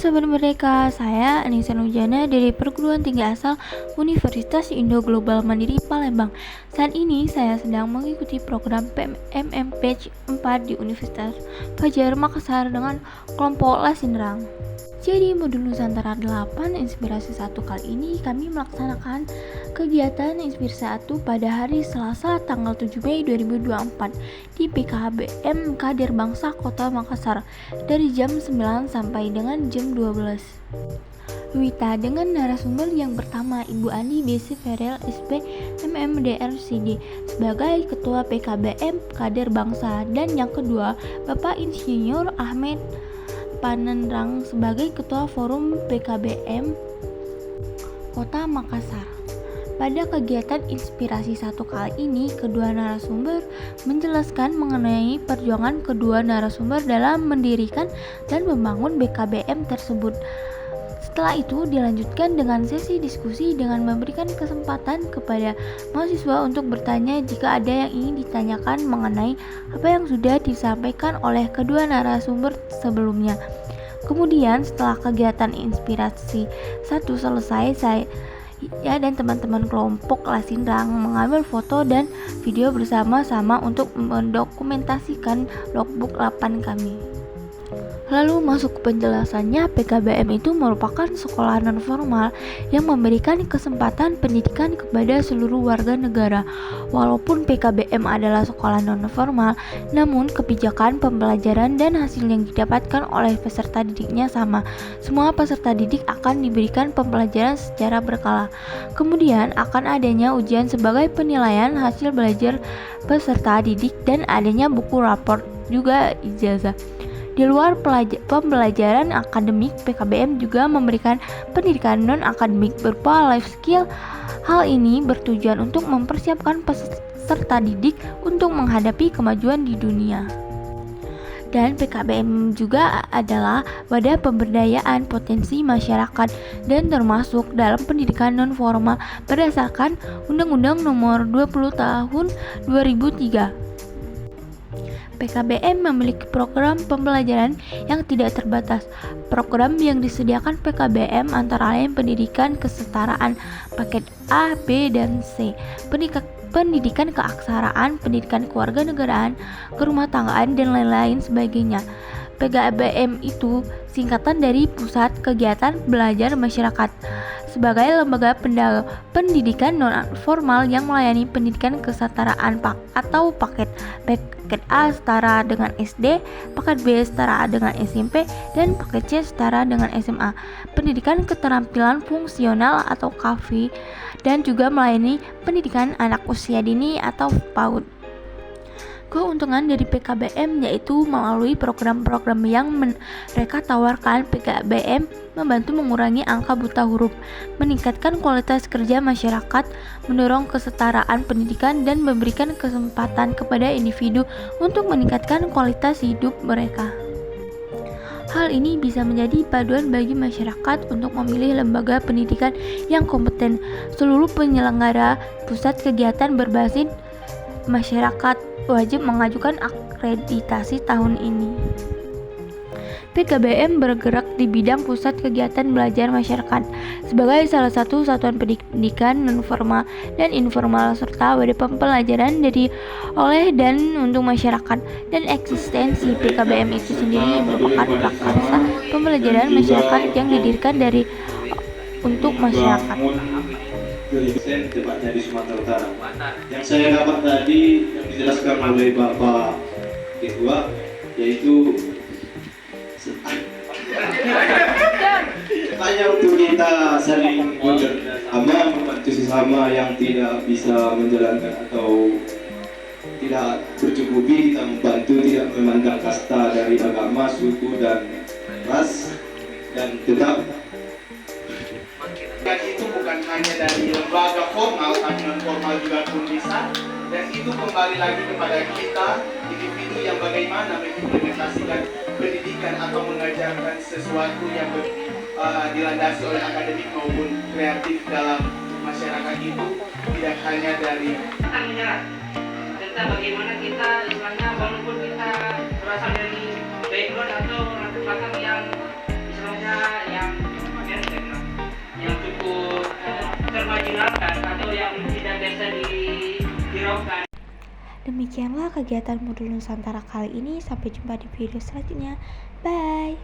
Sobat Merdeka, saya Anissa Nujana dari Perguruan Tinggi Asal Universitas Indo Global Mandiri Palembang. Saat ini saya sedang mengikuti program PMM Batch 4 di Universitas Fajar Makassar dengan kelompok Lasinrang. Jadi modul Nusantara 8 Inspirasi 1 kali ini kami melaksanakan kegiatan Inspirasi 1 pada hari Selasa tanggal 7 Mei 2024 di PKBM Kader Bangsa Kota Makassar dari jam 9 sampai dengan jam 12. Wita dengan narasumber yang pertama Ibu Andi Besi Ferel SP MMDRCD sebagai Ketua PKBM Kader Bangsa dan yang kedua Bapak Insinyur Ahmed Panenrang sebagai Ketua Forum PKBM Kota Makassar. Pada kegiatan Inspirasi 1 kali ini, kedua narasumber menjelaskan mengenai perjuangan kedua narasumber dalam mendirikan dan membangun PKBM tersebut. Setelah itu dilanjutkan dengan sesi diskusi dengan memberikan kesempatan kepada mahasiswa untuk bertanya jika ada yang ingin ditanyakan mengenai apa yang sudah disampaikan oleh kedua narasumber sebelumnya. Kemudian setelah kegiatan Inspirasi 1 selesai, saya dan teman-teman kelompok Lasinrang mengambil foto dan video bersama-sama untuk mendokumentasikan logbook 8 kami. Lalu masuk ke penjelasannya, PKBM itu merupakan sekolah non-formal yang memberikan kesempatan pendidikan kepada seluruh warga negara. Walaupun PKBM adalah sekolah non-formal, namun kebijakan pembelajaran dan hasil yang didapatkan oleh peserta didiknya sama. Semua peserta didik akan diberikan pembelajaran secara berkala. Kemudian akan adanya ujian sebagai penilaian hasil belajar peserta didik dan adanya buku rapor juga ijazah. Di luar pembelajaran akademik, PKBM juga memberikan pendidikan non-akademik berupa life skill. Hal ini bertujuan untuk mempersiapkan peserta didik untuk menghadapi kemajuan di dunia. Dan PKBM juga adalah wadah pemberdayaan potensi masyarakat dan termasuk dalam pendidikan non-formal berdasarkan Undang-Undang Nomor 20 Tahun 2003. PKBM memiliki program pembelajaran yang tidak terbatas. Program yang disediakan PKBM antara lain pendidikan kesetaraan paket A, B, dan C, pendidikan keaksaraan, pendidikan kewarganegaraan, kerumah tanggaan, dan lain-lain sebagainya. PKBM itu singkatan dari Pusat Kegiatan Belajar Masyarakat sebagai lembaga pendidikan non-formal yang melayani pendidikan kesetaraan atau paket A setara dengan SD, paket B setara dengan SMP, dan paket C setara dengan SMA. Pendidikan keterampilan fungsional atau KAFI dan juga melayani pendidikan anak usia dini atau PAUD. Keuntungan dari PKBM yaitu melalui program-program yang mereka tawarkan, PKBM membantu mengurangi angka buta huruf, meningkatkan kualitas kerja masyarakat, mendorong kesetaraan pendidikan, dan memberikan kesempatan kepada individu untuk meningkatkan kualitas hidup mereka. Hal ini bisa menjadi paduan bagi masyarakat untuk memilih lembaga pendidikan yang kompeten. Seluruh penyelenggara pusat kegiatan berbasis masyarakat wajib mengajukan akreditasi tahun ini. PKBM bergerak di bidang pusat kegiatan belajar masyarakat sebagai salah satu satuan pendidikan non-formal dan informal serta wadah pembelajaran dari oleh dan untuk masyarakat, dan eksistensi PKBM itu sendiri merupakan prakarsa pembelajaran masyarakat yang didirikan dari untuk masyarakat. Tepatnya di Sumatera Utara. Yang saya dapat tadi yang dijelaskan oleh Bapak Ketua yaitu hanya untuk kita saling bekerjasama, membantu sesama yang tidak bisa menjalankan atau tidak bercukupi, kita membantu, tidak memandang kasta dari agama, suku, dan ras, dan tetap. Dan itu bukan hanya dari lembaga formal, tapi non formal juga pun bisa. Dan itu kembali lagi kepada kita, individu yang bagaimana mengimplementasikan pendidikan atau mengajarkan sesuatu yang dilandasi oleh akademik maupun kreatif dalam masyarakat itu, tidak hanya dari tentang menyerah, tentang bagaimana kita istilahnya walaupun kita berasal dari background atau latar belakang yang istilahnya Demikianlah kegiatan modul Nusantara kali ini. Sampai jumpa di video selanjutnya. Bye.